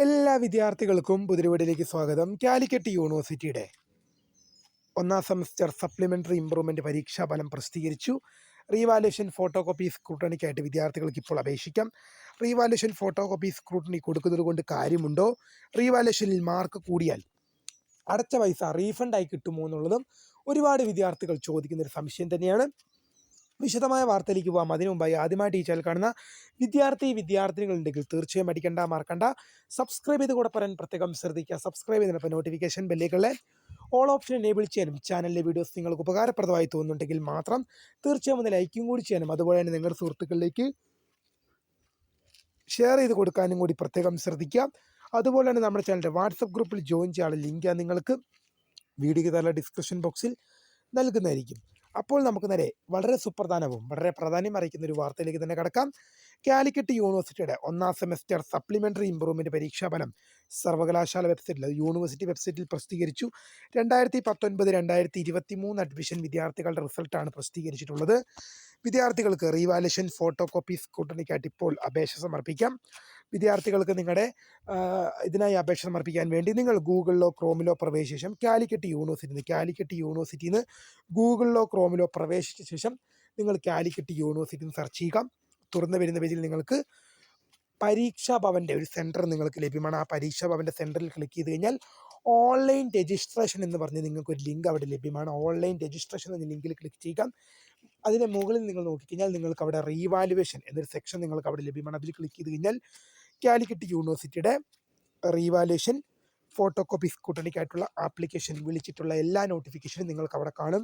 എല്ലാ വിദ്യാർത്ഥികൾക്കും പുതിരുവീടിലേക്ക് സ്വാഗതം. കാലിക്കറ്റ് യൂണിവേഴ്സിറ്റിയുടെ ഒന്നാം സെമസ്റ്റർ സപ്ലിമെൻ്ററി ഇംപ്രൂവ്മെൻ്റ് പരീക്ഷാ ഫലം പ്രസിദ്ധീകരിച്ചു. റീവാലുവേഷൻ ഫോട്ടോ കോപ്പി സ്ക്രൂട്ടണിക്കായിട്ട് വിദ്യാർത്ഥികൾക്ക് ഇപ്പോൾ അപേക്ഷിക്കാം. റീവാലുവേഷൻ ഫോട്ടോ കോപ്പി സ്ക്രൂട്ടണി കൊടുക്കുന്നത് കൊണ്ട് കാര്യമുണ്ടോ? റീവാലുവേഷനിൽ മാർക്ക് കൂടിയാൽ അടച്ച പൈസ റീഫണ്ടായി കിട്ടുമോ എന്നുള്ളതും ഒരുപാട് വിദ്യാർത്ഥികൾ ചോദിക്കുന്നൊരു സംശയം തന്നെയാണ്. വിശദമായ വാർത്തയിലേക്ക് പോകാം. അതിനു മുമ്പായി ആദ്യമായിട്ട് ഈ ചാനൽ കാണുന്ന വിദ്യാർത്ഥിനികളുണ്ടെങ്കിൽ തീർച്ചയായും അടിക്കണ്ട, മറക്കണ്ട, സബ്സ്ക്രൈബ് ചെയ്ത് കൂടെ പറയാൻ പ്രത്യേകം ശ്രദ്ധിക്കുക. സബ്സ്ക്രൈബ് ചെയ്തതിനൊപ്പം നോട്ടിഫിക്കേഷൻ ബെല്ലേക്കുള്ള ഓൾ ഓപ്ഷൻ എനേബിൾ ചെയ്യാനും ചാനലിലെ വീഡിയോസ് നിങ്ങൾക്ക് ഉപകാരപ്രദമായി തോന്നുന്നുണ്ടെങ്കിൽ മാത്രം തീർച്ചയായും ഒന്ന് ലൈക്കും കൂടി ചെയ്യാനും അതുപോലെ തന്നെ നിങ്ങളുടെ സുഹൃത്തുക്കളിലേക്ക് ഷെയർ ചെയ്ത് കൊടുക്കാനും കൂടി പ്രത്യേകം ശ്രദ്ധിക്കുക. അതുപോലെ തന്നെ നമ്മുടെ ചാനലിൻ്റെ വാട്സപ്പ് ഗ്രൂപ്പിൽ ജോയിൻ ചെയ്യാനുള്ള ലിങ്ക് നിങ്ങൾക്ക് വീഡിയോയ്ക്ക് താഴെ ഡിസ്ക്രിപ്ഷൻ ബോക്സിൽ നൽകുന്നതായിരിക്കും. അപ്പോൾ നമുക്ക് നേരെ വളരെ സുപ്രധാനവും വളരെ പ്രാധാന്യം അറിയിക്കുന്ന ഒരു വാർത്തയിലേക്ക് തന്നെ കടക്കാം. കാലിക്കറ്റ് യൂണിവേഴ്സിറ്റിയുടെ ഒന്നാം സെമസ്റ്റർ സപ്ലിമെൻ്ററി ഇംപ്രൂവ്മെൻ്റ് പരീക്ഷാഫലം സർവകലാശാല വെബ്സൈറ്റിൽ യൂണിവേഴ്സിറ്റി വെബ്സൈറ്റിൽ പ്രസിദ്ധീകരിച്ചു. 2019-2023 അഡ്മിഷൻ വിദ്യാർത്ഥികളുടെ റിസൾട്ടാണ് പ്രസിദ്ധീകരിച്ചിട്ടുള്ളത്. വിദ്യാർത്ഥികൾക്ക് റീവാലുവേഷൻ ഫോട്ടോ കോപ്പി സ്ക്രൂട്ടണിക്കായിട്ട് ഇപ്പോൾ അപേക്ഷ സമർപ്പിക്കാം. വിദ്യാർത്ഥികൾക്ക് നിങ്ങളുടെ ഇതിനായി അപേക്ഷ സമർപ്പിക്കാൻ വേണ്ടി നിങ്ങൾ ഗൂഗിളിലോ ക്രോമിലോ പ്രവേശിച്ച ശേഷം കാലിക്കറ്റ് യൂണിവേഴ്സിറ്റിയിൽ നിന്ന് ഗൂഗിളിലോ ക്രോമിലോ പ്രവേശിച്ച ശേഷം നിങ്ങൾ കാലിക്കറ്റ് യൂണിവേഴ്സിറ്റി സെർച്ച് ചെയ്യുക. തുറന്നു വരുന്ന പേജിൽ നിങ്ങൾക്ക് പരീക്ഷാ ഭവൻ്റെ ഒരു സെൻറ്റർ നിങ്ങൾക്ക് ലഭ്യമാണ്. ആ പരീക്ഷാ ഭവൻ്റെ സെൻറ്ററിൽ ക്ലിക്ക് ചെയ്ത് കഴിഞ്ഞാൽ ഓൺലൈൻ രജിസ്ട്രേഷൻ എന്ന് പറഞ്ഞ് നിങ്ങൾക്കൊരു ലിങ്ക് അവിടെ ലഭ്യമാണ്. ഓൺലൈൻ രജിസ്ട്രേഷൻ എന്ന ലിങ്കിൽ ക്ലിക്ക് ചെയ്യുക. അതിൻ്റെ മുകളിൽ നിങ്ങൾ നോക്കിക്കഴിഞ്ഞാൽ നിങ്ങൾക്ക് അവിടെ റീവാലുവേഷൻ എന്നൊരു സെക്ഷൻ നിങ്ങൾക്ക് അവിടെ ലഭ്യമാണ്. അതിൽ ക്ലിക്ക് ചെയ്ത് കഴിഞ്ഞാൽ കാലിക്കറ്റ് യൂണിവേഴ്സിറ്റിയുടെ റീവാലുവേഷൻ ഫോട്ടോ കോപ്പി സ്ക്രൂട്ടണിക്കായിട്ടുള്ള ആപ്ലിക്കേഷൻ വിളിച്ചിട്ടുള്ള എല്ലാ നോട്ടിഫിക്കേഷനും നിങ്ങൾക്ക് അവിടെ കാണും.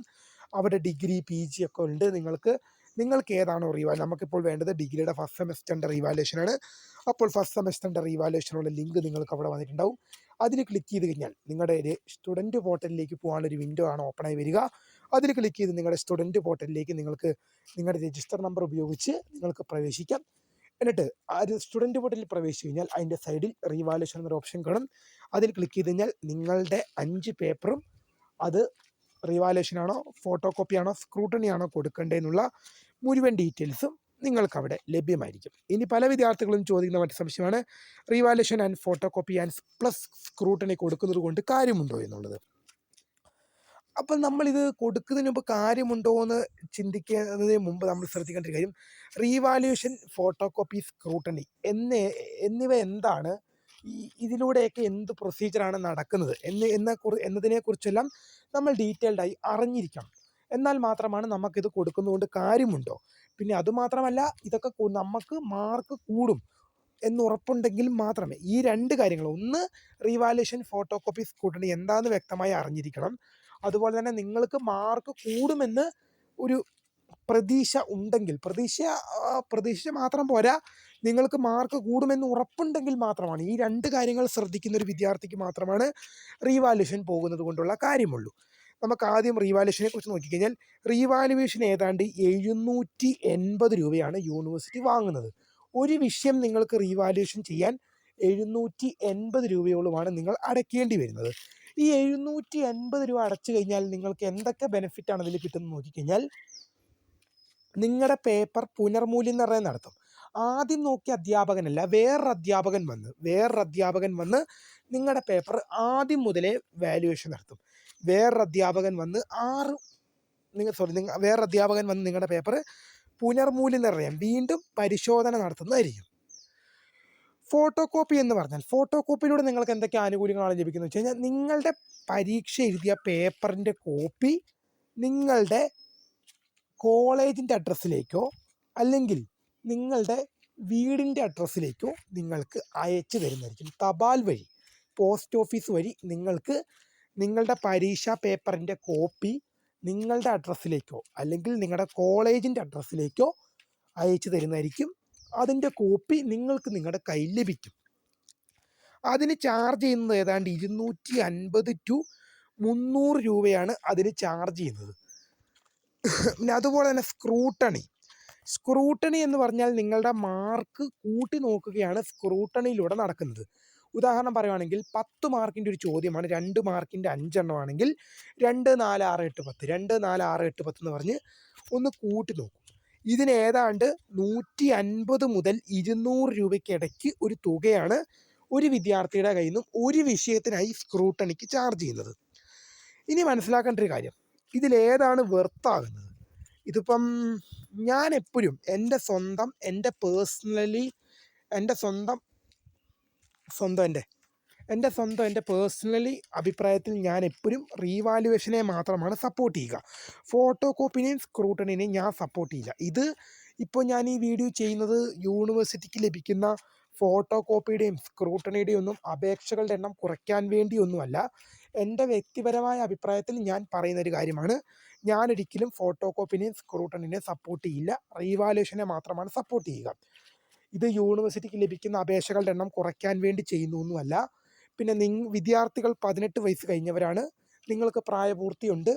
അവിടെ ഡിഗ്രി PG ഒക്കെ ഉണ്ട്. നിങ്ങൾക്ക് ഏതാണോ നമുക്കിപ്പോൾ വേണ്ടത് ഡിഗ്രിയുടെ ഫസ്റ്റ് സെമസ്റ്ററിൻ്റെ റീവാലുവേഷനാണ്. അപ്പോൾ ഫസ്റ്റ് സെമസ്റ്ററിൻ്റെ റീവാലുവേഷനുള്ള ലിങ്ക് നിങ്ങൾക്ക് അവിടെ വന്നിട്ടുണ്ടാവും. അതിൽ ക്ലിക്ക് ചെയ്ത് കഴിഞ്ഞാൽ നിങ്ങളുടെ സ്റ്റുഡൻറ്റ് പോർട്ടലിലേക്ക് പോകാനൊരു വിൻഡോ ആണ് ഓപ്പണായി വരിക. അതിൽ ക്ലിക്ക് ചെയ്ത് നിങ്ങളുടെ സ്റ്റുഡൻറ്റ് പോർട്ടലിലേക്ക് നിങ്ങൾക്ക് നിങ്ങളുടെ രജിസ്റ്റർ നമ്പർ ഉപയോഗിച്ച് നിങ്ങൾക്ക് പ്രവേശിക്കാം. എന്നിട്ട് ആ ഒരു സ്റ്റുഡൻറ്റ് പോർട്ടലിൽ പ്രവേശിച്ച് കഴിഞ്ഞാൽ അതിൻ്റെ സൈഡിൽ റീവാലുവേഷൻ എന്നൊരു ഓപ്ഷൻ കാണും. അതിൽ ക്ലിക്ക് ചെയ്ത് കഴിഞ്ഞാൽ നിങ്ങളുടെ 5 പേപ്പറും അത് റീവാലുവേഷനാണോ ഫോട്ടോ കോപ്പിയാണോ സ്ക്രൂട്ടണിയാണോ കൊടുക്കേണ്ടതെന്നുള്ള മുഴുവൻ ഡീറ്റെയിൽസും നിങ്ങൾക്കവിടെ ലഭ്യമായിരിക്കും. ഇനി പല വിദ്യാർത്ഥികളും ചോദിക്കുന്ന മറ്റു സംശയമാണ് revaluation and photo copy and plus scrutiny കൊടുക്കുന്നത് കൊണ്ട് കാര്യമുണ്ടോ എന്നുള്ളത്. അപ്പം നമ്മളിത് കൊടുക്കുന്നതിന് മുമ്പ് കാര്യമുണ്ടോ എന്ന് ചിന്തിക്കുന്നതിന് മുമ്പ് നമ്മൾ ശ്രദ്ധിക്കേണ്ട ഒരു കാര്യം, റീവാലുവേഷൻ ഫോട്ടോ കോപ്പി സ്ക്രൂട്ടണി എന്നിവ എന്താണ്, ഇതിലൂടെയൊക്കെ എന്ത് പ്രൊസീജിയറാണ് നടക്കുന്നത് എന്നതിനെക്കുറിച്ചെല്ലാം നമ്മൾ ഡീറ്റെയിൽഡായി അറിഞ്ഞിരിക്കണം. എന്നാൽ മാത്രമാണ് നമുക്കിത് കൊടുക്കുന്നതുകൊണ്ട് കാര്യമുണ്ടോ, പിന്നെ അതുമാത്രമല്ല ഇതൊക്കെ നമുക്ക് മാർക്ക് കൂടും എന്നുറപ്പുണ്ടെങ്കിൽ മാത്രമേ ഈ 2 കാര്യങ്ങൾ, ഒന്ന് റീവാലുവേഷൻ ഫോട്ടോ കോപ്പി സ്ക്രൂട്ടണി എന്താണെന്ന് വ്യക്തമായി അറിഞ്ഞിരിക്കണം. അതുപോലെ തന്നെ നിങ്ങൾക്ക് മാർക്ക് കൂടുമെന്ന് ഒരു പ്രതീക്ഷ ഉണ്ടെങ്കിൽ, പ്രതീക്ഷ മാത്രം പോരാ, നിങ്ങൾക്ക് മാർക്ക് കൂടുമെന്ന് ഉറപ്പുണ്ടെങ്കിൽ മാത്രമാണ്, ഈ 2 കാര്യങ്ങൾ ശ്രദ്ധിക്കുന്ന ഒരു വിദ്യാർത്ഥിക്ക് മാത്രമാണ് റീവാലുവേഷൻ പോകുന്നത് കൊണ്ടുള്ള കാര്യമുള്ളൂ. നമുക്ക് ആദ്യം റീവാലുവേഷനെ കുറിച്ച് നോക്കിക്കഴിഞ്ഞാൽ റീവാലുവേഷൻ ഏതാണ്ട് 780 രൂപയാണ് യൂണിവേഴ്സിറ്റി വാങ്ങുന്നത്. ഒരു വിഷയം നിങ്ങൾക്ക് റീവാലുവേഷൻ ചെയ്യാൻ 780 രൂപയോളമാണ് നിങ്ങൾ അടയ്ക്കേണ്ടി വരുന്നത്. ഈ 780 രൂപ അടച്ചു കഴിഞ്ഞാൽ നിങ്ങൾക്ക് എന്തൊക്കെ ബെനിഫിറ്റാണ് അതിൽ കിട്ടുന്നത് നോക്കിക്കഴിഞ്ഞാൽ, നിങ്ങളുടെ പേപ്പർ പുനർമൂല്യനിർണ്ണയം നടത്തും. ആദ്യം നോക്കിയ അധ്യാപകനല്ല, വേറൊരു അധ്യാപകൻ വന്ന് നിങ്ങളുടെ പേപ്പർ ആദ്യം മുതലേ വാല്യുവേഷൻ നടത്തും. വേറൊരു അധ്യാപകൻ വന്ന് നിങ്ങളുടെ പേപ്പർ പുനർമൂല്യനിർണ്ണയം വീണ്ടും പരിശോധന നടത്തുന്നതായിരിക്കും. ഫോട്ടോ കോപ്പി എന്ന് പറഞ്ഞാൽ, ഫോട്ടോ കോപ്പിയിലൂടെ നിങ്ങൾക്ക് എന്തൊക്കെ ആനുകൂല്യങ്ങളാണ് ലഭിക്കുന്നത് വെച്ച് കഴിഞ്ഞാൽ, നിങ്ങളുടെ പരീക്ഷ എഴുതിയ പേപ്പറിൻ്റെ കോപ്പി നിങ്ങളുടെ കോളേജിൻ്റെ അഡ്രസ്സിലേക്കോ അല്ലെങ്കിൽ നിങ്ങളുടെ വീടിൻ്റെ അഡ്രസ്സിലേക്കോ നിങ്ങൾക്ക് അയച്ചു തരുന്നതായിരിക്കും. തപാൽ വഴി, പോസ്റ്റ് ഓഫീസ് വഴി നിങ്ങൾക്ക് നിങ്ങളുടെ പരീക്ഷാ പേപ്പറിൻ്റെ കോപ്പി നിങ്ങളുടെ അഡ്രസ്സിലേക്കോ അല്ലെങ്കിൽ നിങ്ങളുടെ കോളേജിൻ്റെ അഡ്രസ്സിലേക്കോ അയച്ചു തരുന്നതായിരിക്കും. അതിൻ്റെ കോപ്പി നിങ്ങൾക്ക് നിങ്ങളുടെ കയ്യിൽ ലഭിക്കും. അതിന് ചാർജ് ചെയ്യുന്നത് ഏതാണ്ട് 250 to 300 രൂപയാണ് അതിന് ചാർജ് ചെയ്യുന്നത്. പിന്നെ അതുപോലെ തന്നെ സ്ക്രൂട്ടണി എന്ന് പറഞ്ഞാൽ നിങ്ങളുടെ മാർക്ക് കൂട്ടി നോക്കുകയാണ് സ്ക്രൂട്ടണിയിലൂടെ നടക്കുന്നത്. ഉദാഹരണം പറയുകയാണെങ്കിൽ 10 മാർക്കിൻ്റെ ഒരു ചോദ്യമാണ്, 2 മാർക്കിൻ്റെ 5 എണ്ണമാണെങ്കിൽ 2, 4, 6, 8, 10 2, 4, 6, 8, 10 എന്ന് പറഞ്ഞ് ഒന്ന് കൂട്ടി നോക്കും. ഇതിന് ഏതാണ്ട് 150 മുതൽ 200 രൂപയ്ക്കിടയ്ക്ക് ഒരു തുകയാണ് ഒരു വിദ്യാർത്ഥിയുടെ കയ്യിൽ നിന്നും ഒരു വിഷയത്തിനായി സ്ക്രൂട്ടണിക്ക് ചാർജ് ചെയ്യുന്നത്. ഇനി മനസ്സിലാക്കേണ്ട ഒരു കാര്യം, ഇതിലേതാണ് വെർത്താകുന്നത്? ഇതിപ്പം ഞാൻ എപ്പോഴും എൻ്റെ പേഴ്സണലി അഭിപ്രായത്തിൽ ഞാൻ എപ്പോഴും റീവാലുവേഷനെ മാത്രമാണ് സപ്പോർട്ട് ചെയ്യുക. ഫോട്ടോ കോപ്പിനെയും സ്ക്രൂട്ടണിനെയും ഞാൻ സപ്പോർട്ട് ചെയ്യില്ല. ഇത് ഇപ്പോൾ ഞാൻ ഈ വീഡിയോ ചെയ്യുന്നത് യൂണിവേഴ്സിറ്റിക്ക് ലഭിക്കുന്ന ഫോട്ടോ കോപ്പിയുടെയും സ്ക്രൂട്ടണിയുടെയും ഒന്നും അപേക്ഷകളുടെ എണ്ണം കുറയ്ക്കാൻ വേണ്ടിയൊന്നുമല്ല. എൻ്റെ വ്യക്തിപരമായ അഭിപ്രായത്തിൽ ഞാൻ പറയുന്നൊരു കാര്യമാണ്. ഞാനൊരിക്കലും ഫോട്ടോ കോപ്പിനെയും സ്ക്രൂട്ടണിനെയും സപ്പോർട്ട് ചെയ്യില്ല. റീവാലുവേഷനെ മാത്രമാണ് സപ്പോർട്ട് ചെയ്യുക. ഇത് യൂണിവേഴ്സിറ്റിക്ക് ലഭിക്കുന്ന അപേക്ഷകളുടെ എണ്ണം കുറയ്ക്കാൻ വേണ്ടി ചെയ്യുന്നൊന്നുമല്ല. പിന്നെ വിദ്യാർത്ഥികൾ 18 വയസ്സ് കഴിഞ്ഞവരാണ്, നിങ്ങൾക്ക് പ്രായപൂർത്തിയുണ്ട്,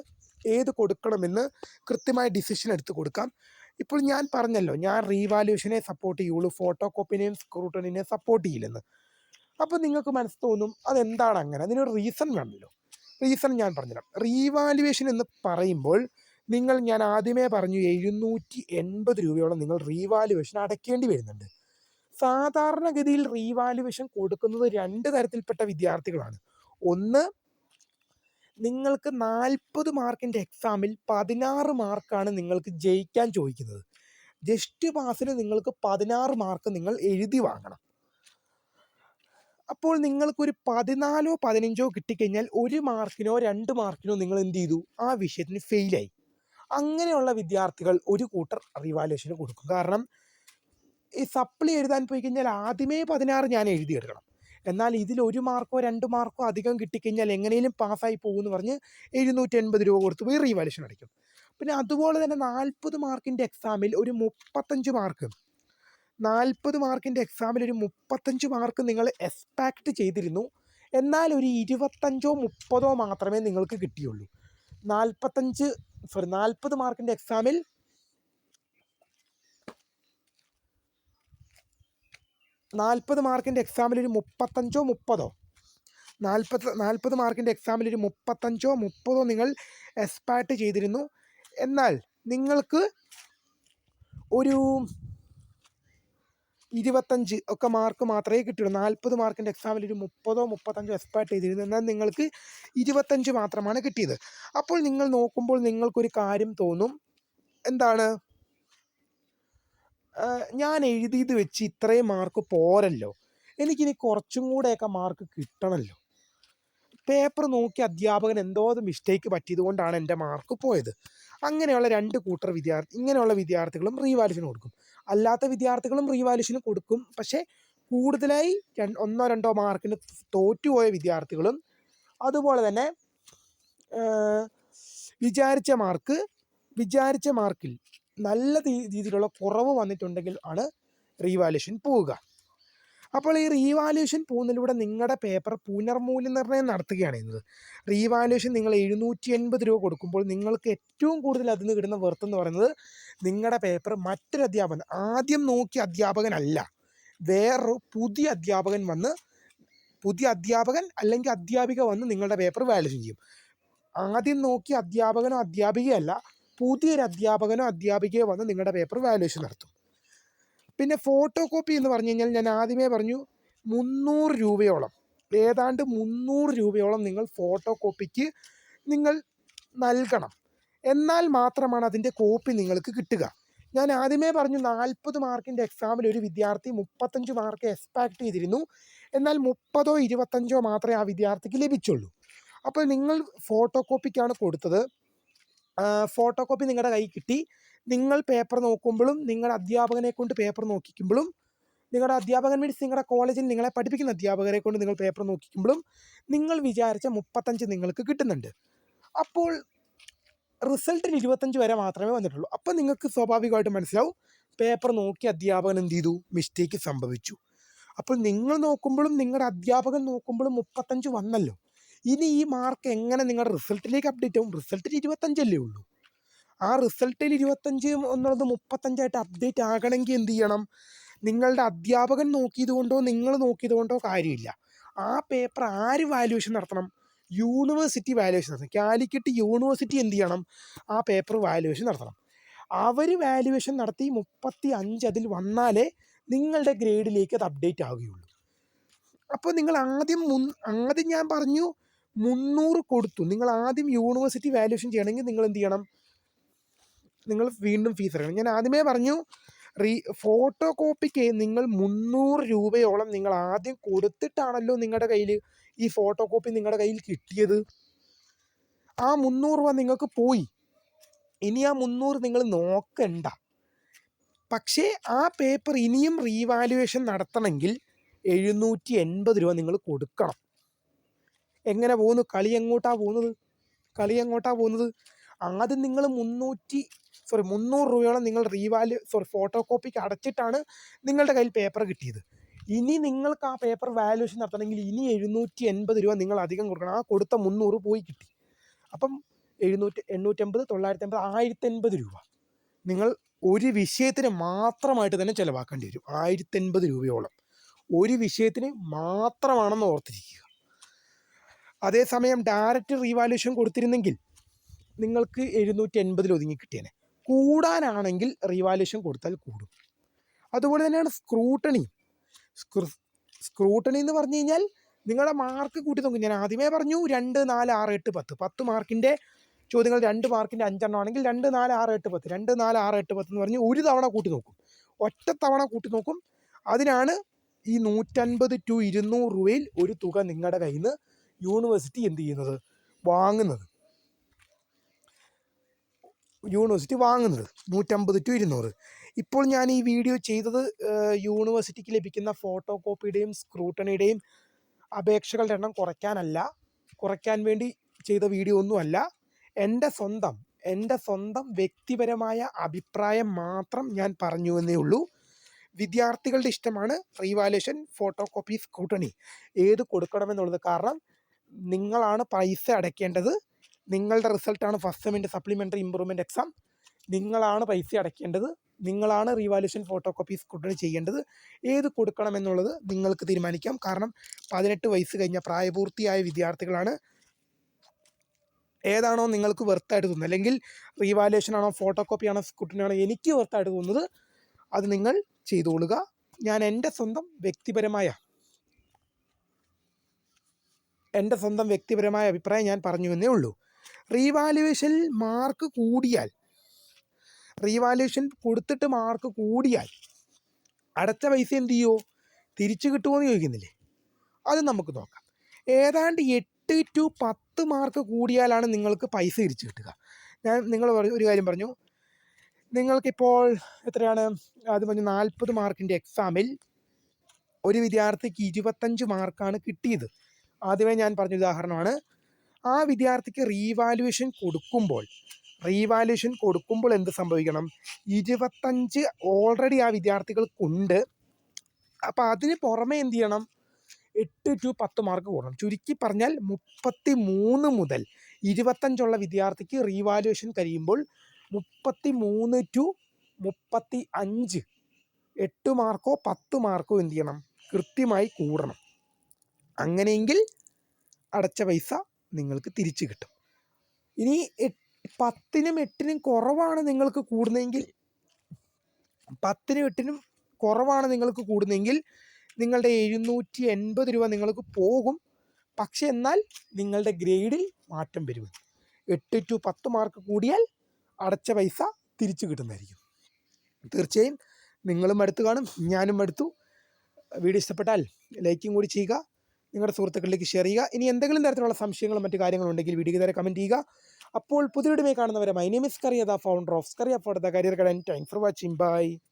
ഏത് കൊടുക്കണമെന്ന് കൃത്യമായ ഡിസിഷൻ എടുത്ത് കൊടുക്കാം. ഇപ്പോൾ ഞാൻ പറഞ്ഞല്ലോ, ഞാൻ റീവാലുവേഷനെ സപ്പോർട്ട് ചെയ്യുള്ളൂ, ഫോട്ടോ കോപ്പിനെയും സ്ക്രൂട്ടണിനെയും സപ്പോർട്ട് ചെയ്യില്ലെന്ന്. അപ്പോൾ നിങ്ങൾക്ക് മനസ്സ് തോന്നും അതെന്താണ് അങ്ങനെ, അതിനൊരു റീസൺ വേണമല്ലോ. റീസൺ ഞാൻ പറഞ്ഞുതരാം. റീവാലുവേഷൻ എന്ന് പറയുമ്പോൾ ഞാൻ ആദ്യമേ പറഞ്ഞു 780 രൂപയോളം നിങ്ങൾ റീവാലുവേഷൻ അടയ്ക്കേണ്ടി വരുന്നുണ്ട്. സാധാരണഗതിയിൽ റീവാലുവേഷൻ കൊടുക്കുന്നത് 2 തരത്തിൽപ്പെട്ട വിദ്യാർത്ഥികളാണ്. ഒന്ന്, നിങ്ങൾക്ക് 40 മാർക്കിൻ്റെ എക്സാമിൽ 16 മാർക്കാണ് നിങ്ങൾക്ക് ജയിക്കാൻ ചോദിക്കുന്നത്. ജസ്റ്റ് പാസിന് നിങ്ങൾക്ക് 16 മാർക്ക് നിങ്ങൾ എഴുതി വാങ്ങണം. അപ്പോൾ നിങ്ങൾക്കൊരു 14 15 കിട്ടിക്കഴിഞ്ഞാൽ 1 മാർക്കിനോ 2 മാർക്കിനോ നിങ്ങൾ എന്ത് ചെയ്തു, ആ വിഷയത്തിന് ഫെയിലായി. അങ്ങനെയുള്ള വിദ്യാർത്ഥികൾ ഒരു കൂട്ടർ റീവാലുവേഷന് കൊടുക്കും. കാരണം ഈ സപ്ലി എഴുതാൻ പോയി കഴിഞ്ഞാൽ ആദ്യമേ 16 ഞാൻ എഴുതിയെടുക്കണം. എന്നാൽ ഇതിൽ 1 മാർക്കോ 2 മാർക്കോ അധികം കിട്ടിക്കഴിഞ്ഞാൽ എങ്ങനെയും പാസ്സായി പോകുമെന്ന് പറഞ്ഞ് 780 രൂപ കൊടുത്ത് പോയി റീവാലുവേഷൻ അടയ്ക്കും. പിന്നെ അതുപോലെ തന്നെ 40 മാർക്കിൻ്റെ എക്സാമിൽ ഒരു 35 മാർക്ക് 40 മാർക്കിൻ്റെ എക്സാമിൽ ഒരു 35 മാർക്ക് നിങ്ങൾ എക്സ്പെക്റ്റ് ചെയ്തിരുന്നു. എന്നാൽ ഒരു 25 30 മാത്രമേ നിങ്ങൾക്ക് കിട്ടിയുള്ളൂ. 40 മാർക്കിൻ്റെ എക്സാമിൽ 40 മാർക്കിൻ്റെ എക്സാമിൽ ഒരു 35 30 40 മാർക്കിൻ്റെ എക്സാമിൽ ഒരു 35 30 നിങ്ങൾ എക്സ്പെക്റ്റ് ചെയ്തിരുന്നു. എന്നാൽ നിങ്ങൾക്ക് ഒരു 25 ഒക്കെ മാർക്ക് മാത്രമേ കിട്ടുള്ളൂ. 40 മാർക്കിൻ്റെ എക്സാമിൽ ഒരു 30 35 എക്സ്പെക്റ്റ് ചെയ്തിരുന്നു. എന്നാൽ നിങ്ങൾക്ക് 25 മാത്രമാണ് കിട്ടിയത്. അപ്പോൾ നിങ്ങൾ നോക്കുമ്പോൾ നിങ്ങൾക്കൊരു കാര്യം തോന്നും, എന്താണ്, ഞാൻ എഴുതിയത് വെച്ച് ഇത്രയും മാർക്ക് പോരല്ലോ, എനിക്കിനി കുറച്ചും കൂടെയൊക്കെ മാർക്ക് കിട്ടണമല്ലോ. പേപ്പർ നോക്കി അധ്യാപകൻ എന്തോ മിസ്റ്റേക്ക് പറ്റിയത് കൊണ്ടാണ് എൻ്റെ മാർക്ക് പോയത്. അങ്ങനെയുള്ള 2 കൂട്ടർ ഇങ്ങനെയുള്ള വിദ്യാർത്ഥികളും റീവാലുവേഷന് കൊടുക്കും. അല്ലാത്ത വിദ്യാർത്ഥികളും റീവാലുവേഷന് കൊടുക്കും. പക്ഷേ കൂടുതലായി 1 2 മാർക്കിന് തോറ്റുപോയ വിദ്യാർത്ഥികളും അതുപോലെ തന്നെ വിചാരിച്ച മാർക്കിൽ നല്ല രീതിയിലുള്ള കുറവ് വന്നിട്ടുണ്ടെങ്കിൽ ആണ് റീവാലുവേഷൻ പോവുക. അപ്പോൾ ഈ റീവാലുവേഷൻ പോകുന്നതിലൂടെ നിങ്ങളുടെ പേപ്പർ പുനർമൂല്യനിർണ്ണയം നടത്തുകയാണ് ചെയ്യുന്നത്. റീവാലുവേഷൻ നിങ്ങൾ 780 രൂപ കൊടുക്കുമ്പോൾ നിങ്ങൾക്ക് ഏറ്റവും കൂടുതൽ അതിൽ നിന്ന് കിട്ടുന്ന വെർത്ത് എന്ന് പറയുന്നത് നിങ്ങളുടെ പേപ്പർ മറ്റൊരു അധ്യാപകൻ, ആദ്യം നോക്കിയ അധ്യാപകനല്ല, വേറൊരു പുതിയ അധ്യാപകൻ അല്ലെങ്കിൽ അധ്യാപിക വന്ന് നിങ്ങളുടെ പേപ്പർ വാല്യുവേഷൻ ചെയ്യും. ആദ്യം നോക്കിയ അധ്യാപകനോ അധ്യാപികയല്ല, പുതിയൊരു അധ്യാപകനോ അധ്യാപികയോ വന്ന് നിങ്ങളുടെ പേപ്പർ വാല്യുവേഷൻ നടത്തും. പിന്നെ ഫോട്ടോ കോപ്പി എന്ന് പറഞ്ഞു കഴിഞ്ഞാൽ ഞാൻ ആദ്യമേ പറഞ്ഞു 300 രൂപയോളം, ഏതാണ്ട് 300 രൂപയോളം നിങ്ങൾ ഫോട്ടോ കോപ്പിക്ക് നിങ്ങൾ നൽകണം. എന്നാൽ മാത്രമാണ് അതിൻ്റെ കോപ്പി നിങ്ങൾക്ക് കിട്ടുക. ഞാൻ ആദ്യമേ പറഞ്ഞു 40 മാർക്കിൻ്റെ എക്സാമിൽ ഒരു വിദ്യാർത്ഥി 35 മാർക്ക് എക്സ്പെക്റ്റ് ചെയ്തിരുന്നു. എന്നാൽ 30 25 മാത്രമേ ആ വിദ്യാർത്ഥിക്ക് ലഭിച്ചുള്ളൂ. അപ്പോൾ നിങ്ങൾ ഫോട്ടോ കോപ്പിക്കാണ് കൊടുത്തത്, ഫോട്ടോ കോപ്പി നിങ്ങളുടെ കയ്യിൽ കിട്ടി. നിങ്ങൾ പേപ്പർ നോക്കുമ്പോഴും നിങ്ങളുടെ അധ്യാപകനെ കൊണ്ട് പേപ്പർ നോക്കിക്കുമ്പോഴും, നിങ്ങളുടെ അധ്യാപകൻ മീൻസ് നിങ്ങളുടെ കോളേജിൽ നിങ്ങളെ പഠിപ്പിക്കുന്ന അധ്യാപകരെ കൊണ്ട് നിങ്ങൾ പേപ്പർ നോക്കിക്കുമ്പോഴും നിങ്ങൾ വിചാരിച്ച 35 നിങ്ങൾക്ക് കിട്ടുന്നുണ്ട്. അപ്പോൾ റിസൾട്ടിൽ 25 വരെ മാത്രമേ വന്നിട്ടുള്ളൂ. അപ്പോൾ നിങ്ങൾക്ക് സ്വാഭാവികമായിട്ട് മനസ്സിലാവും പേപ്പർ നോക്കി അധ്യാപകൻ എന്ത് ചെയ്തു, മിസ്റ്റേക്ക് സംഭവിച്ചു. അപ്പോൾ നിങ്ങൾ നോക്കുമ്പോഴും നിങ്ങളുടെ അധ്യാപകൻ നോക്കുമ്പോഴും 35 വന്നല്ലോ. ഇനി ഈ മാർക്ക് എങ്ങനെ നിങ്ങളുടെ റിസൾട്ടിലേക്ക് അപ്ഡേറ്റ് ആവും? റിസൾട്ടിൽ 25 അല്ലേ ഉള്ളൂ. ആ റിസൾട്ടിൽ 25 എന്നുള്ളത് 35 അപ്ഡേറ്റ് ആകണമെങ്കിൽ എന്ത് ചെയ്യണം? നിങ്ങളുടെ അധ്യാപകൻ നോക്കിയത് കൊണ്ടോ നിങ്ങൾ നോക്കിയത് കൊണ്ടോ കാര്യമില്ല. ആ പേപ്പർ ആര് വാല്യുവേഷൻ നടത്തണം? യൂണിവേഴ്സിറ്റി വാല്യുവേഷൻ നടത്തണം. കാലിക്കറ്റ് യൂണിവേഴ്സിറ്റി എന്ത് ചെയ്യണം? ആ പേപ്പർ വാല്യുവേഷൻ നടത്തണം. അവർ വാല്യുവേഷൻ നടത്തി 35 അതിൽ വന്നാലേ നിങ്ങളുടെ ഗ്രേഡിലേക്ക് അത് അപ്ഡേറ്റ് ആവുകയുള്ളൂ. അപ്പോൾ നിങ്ങൾ ആദ്യം ഞാൻ പറഞ്ഞു 300 കൊടുത്തു. നിങ്ങൾ ആദ്യം യൂണിവേഴ്സിറ്റി വാല്യുവേഷൻ ചെയ്യണമെങ്കിൽ നിങ്ങൾ എന്ത് ചെയ്യണം? നിങ്ങൾ വീണ്ടും ഫീസ് അടക്കണം. ഞാൻ ആദ്യമേ പറഞ്ഞു ഫോട്ടോ കോപ്പിക്ക് നിങ്ങൾ 300 രൂപയോളം നിങ്ങൾ ആദ്യം കൊടുത്തിട്ടാണല്ലോ നിങ്ങളുടെ കയ്യിൽ ഈ ഫോട്ടോ കോപ്പി നിങ്ങളുടെ കയ്യിൽ കിട്ടിയത്. ആ 300 രൂപ നിങ്ങൾക്ക് പോയി. ഇനി ആ 300 നിങ്ങൾ നോക്കണ്ട. പക്ഷേ ആ പേപ്പർ ഇനിയും റീവാലുവേഷൻ നടത്തണമെങ്കിൽ 780 രൂപ നിങ്ങൾ കൊടുക്കണം. എങ്ങനെ പോകുന്നു? കളി എങ്ങോട്ടാണ് പോകുന്നത്? ആദ്യം നിങ്ങൾ 300 രൂപയോളം നിങ്ങൾ ഫോട്ടോ കോപ്പിക്ക് അടച്ചിട്ടാണ് നിങ്ങളുടെ കയ്യിൽ പേപ്പർ കിട്ടിയത്. ഇനി നിങ്ങൾക്ക് ആ പേപ്പർ വാല്യുവേഷൻ നടത്തണമെങ്കിൽ ഇനി 780 രൂപ നിങ്ങൾ അധികം കൊടുക്കണം. ആ കൊടുത്ത 300 പോയി കിട്ടി. അപ്പം 880, 980, 1080 രൂപ നിങ്ങൾ ഒരു വിഷയത്തിന് മാത്രമായിട്ട് തന്നെ ചിലവാക്കേണ്ടി വരും. 1080 രൂപയോളം ഒരു വിഷയത്തിന് മാത്രമാണെന്ന് ഓർത്തിരിക്കുക. അതേസമയം ഡയറക്റ്റ് റീവാല്യുവേഷൻ കൊടുത്തിരുന്നെങ്കിൽ നിങ്ങൾക്ക് 780 ഒതുങ്ങി കിട്ടിയേനെ. കൂടാനാണെങ്കിൽ റീവാല്യുവേഷൻ കൊടുത്താൽ കൂടും. അതുപോലെ തന്നെയാണ് സ്ക്രൂട്ടണി എന്ന് പറഞ്ഞു കഴിഞ്ഞാൽ നിങ്ങളുടെ മാർക്ക് കൂട്ടി നോക്കും. ഞാൻ ആദ്യമേ പറഞ്ഞു 2, 4, 6, 8, 10 10 മാർക്കിൻ്റെ ചോദ്യങ്ങൾ 2 മാർക്കിൻ്റെ 5 ആണെങ്കിൽ 2, 4, 6, 8, 10 2, 4, 6, 8, 10 എന്ന് പറഞ്ഞ് ഒരു തവണ കൂട്ടി നോക്കും. ഒറ്റ തവണ കൂട്ടി നോക്കും. അതിനാണ് ഈ 150 to 200 രൂപയിൽ ഒരു തുക നിങ്ങളുടെ കയ്യിൽ നിന്ന് യൂണിവേഴ്സിറ്റി എന്ത് ചെയ്യുന്നത്? വാങ്ങുന്നത് 150 to 200. ഇപ്പോൾ ഞാൻ ഈ വീഡിയോ ചെയ്തത് യൂണിവേഴ്സിറ്റിക്ക് ലഭിക്കുന്ന ഫോട്ടോ കോപ്പിയുടെയും സ്ക്രൂട്ടണിയുടെയും അപേക്ഷകളുടെ എണ്ണം കുറയ്ക്കാൻ വേണ്ടി ചെയ്ത വീഡിയോ ഒന്നുമല്ല. എൻ്റെ സ്വന്തം വ്യക്തിപരമായ അഭിപ്രായം മാത്രം ഞാൻ പറഞ്ഞു എന്നേ ഉള്ളൂ. വിദ്യാർത്ഥികളുടെ ഇഷ്ടമാണ് റീവാലുവേഷൻ, ഫോട്ടോ കോപ്പി, സ്ക്രൂട്ടണി ഏത് കൊടുക്കണമെന്നുള്ളത്. കാരണം നിങ്ങളാണ് പൈസ അടയ്ക്കേണ്ടത്. നിങ്ങളുടെ റിസൾട്ടാണ് ഫസ്റ്റ് സെമ്മിൻ്റെ സപ്ലിമെൻ്ററി ഇമ്പ്രൂവ്മെൻ്റ് എക്സാം. നിങ്ങളാണ് പൈസ അടയ്ക്കേണ്ടത്. നിങ്ങളാണ് റീവാലുവേഷൻ, ഫോട്ടോ കോപ്പി, സ്ക്രൂട്ടണി ചെയ്യേണ്ടത്. ഏത് കൊടുക്കണമെന്നുള്ളത് നിങ്ങൾക്ക് തീരുമാനിക്കാം. കാരണം 18 വയസ്സ് കഴിഞ്ഞ പ്രായപൂർത്തിയായ വിദ്യാർത്ഥികളാണ്. ഏതാണോ നിങ്ങൾക്ക് വെർത്തായിട്ട് തോന്നുന്നത്, അല്ലെങ്കിൽ റീവാലുവേഷൻ ആണോ, ഫോട്ടോ കോപ്പി ആണോ, സ്ക്രൂട്ടണി ആണോ എനിക്ക് വെർത്തായിട്ട് തോന്നുന്നത്, അത് നിങ്ങൾ ചെയ്തുകൊള്ളുക. ഞാൻ എൻ്റെ സ്വന്തം വ്യക്തിപരമായ അഭിപ്രായം ഞാൻ പറഞ്ഞു എന്നേ ഉള്ളൂ. റീവാലുവേഷനിൽ മാർക്ക് കൂടിയാൽ, റീവാലുവേഷൻ കൊടുത്തിട്ട് മാർക്ക് കൂടിയാൽ അടച്ച പൈസ എന്ത് ചെയ്യുമോ? തിരിച്ചു കിട്ടുമോ എന്ന് ചോദിക്കുന്നില്ലേ? അത് നമുക്ക് നോക്കാം. ഏതാണ്ട് 8 to 10 മാർക്ക് കൂടിയാലാണ് നിങ്ങൾക്ക് പൈസ തിരിച്ചു കിട്ടുക. നിങ്ങൾ ഒരു കാര്യം പറഞ്ഞു, നിങ്ങൾക്കിപ്പോൾ എത്രയാണ്? അത് പറഞ്ഞു 40 മാർക്കിൻ്റെ എക്സാമിൽ ഒരു വിദ്യാർത്ഥിക്ക് 25 മാർക്കാണ് കിട്ടിയത്. ആദ്യമേ ഞാൻ പറഞ്ഞ ഉദാഹരണമാണ്. ആ വിദ്യാർത്ഥിക്ക് റീവാലുവേഷൻ കൊടുക്കുമ്പോൾ എന്ത് സംഭവിക്കണം? 25 ഓൾറെഡി ആ വിദ്യാർത്ഥികൾക്കുണ്ട്. അപ്പോൾ അതിന് പുറമെ എന്ത് ചെയ്യണം? 8 to 10 മാർക്ക് കൂടണം. ചുരുക്കി പറഞ്ഞാൽ 33 മുതൽ 25 വിദ്യാർത്ഥിക്ക് റീവാലുവേഷൻ കഴിയുമ്പോൾ 33 to 35 8 മാർക്കോ 10 മാർക്കോ എന്ത് ചെയ്യണം? കൃത്യമായി കൂടണം. അങ്ങനെയെങ്കിൽ അടച്ച പൈസ നിങ്ങൾക്ക് തിരിച്ചു കിട്ടും. ഇനി 10നും 8നും കുറവാണ് നിങ്ങൾക്ക് കൂടുന്നതെങ്കിൽ, 10നും 8നും കുറവാണ് നിങ്ങൾക്ക് കൂടുന്നതെങ്കിൽ നിങ്ങളുടെ 780 രൂപ നിങ്ങൾക്ക് പോകും. പക്ഷെ എന്നാൽ നിങ്ങളുടെ ഗ്രേഡിൽ മാറ്റം വരും. 8 to 10 മാർക്ക് കൂടിയാൽ അടച്ച പൈസ തിരിച്ചു കിട്ടുന്നതായിരിക്കും. തീർച്ചയായും നിങ്ങളും അടുത്ത് കാണും, ഞാനും അടുത്തു. വീഡിയോ ഇഷ്ടപ്പെട്ടാൽ ലൈക്കും കൂടി ചെയ്യുക, നിങ്ങളുടെ സുഹൃത്തുക്കളിലേക്ക് ഷെയർ ചെയ്യുക. ഇനി എന്തെങ്കിലും തരത്തിലുള്ള സംശയങ്ങളും മറ്റു കാര്യങ്ങളും ഉണ്ടെങ്കിൽ വീഡിയോ താരെ കമൻറ്റ് ചെയ്യുക. അപ്പോൾ പുതിയൊരുമേ കാണുന്നവരെ, my name is Kariya, the founder of Scaria for the career guide. Thanks for watching. By.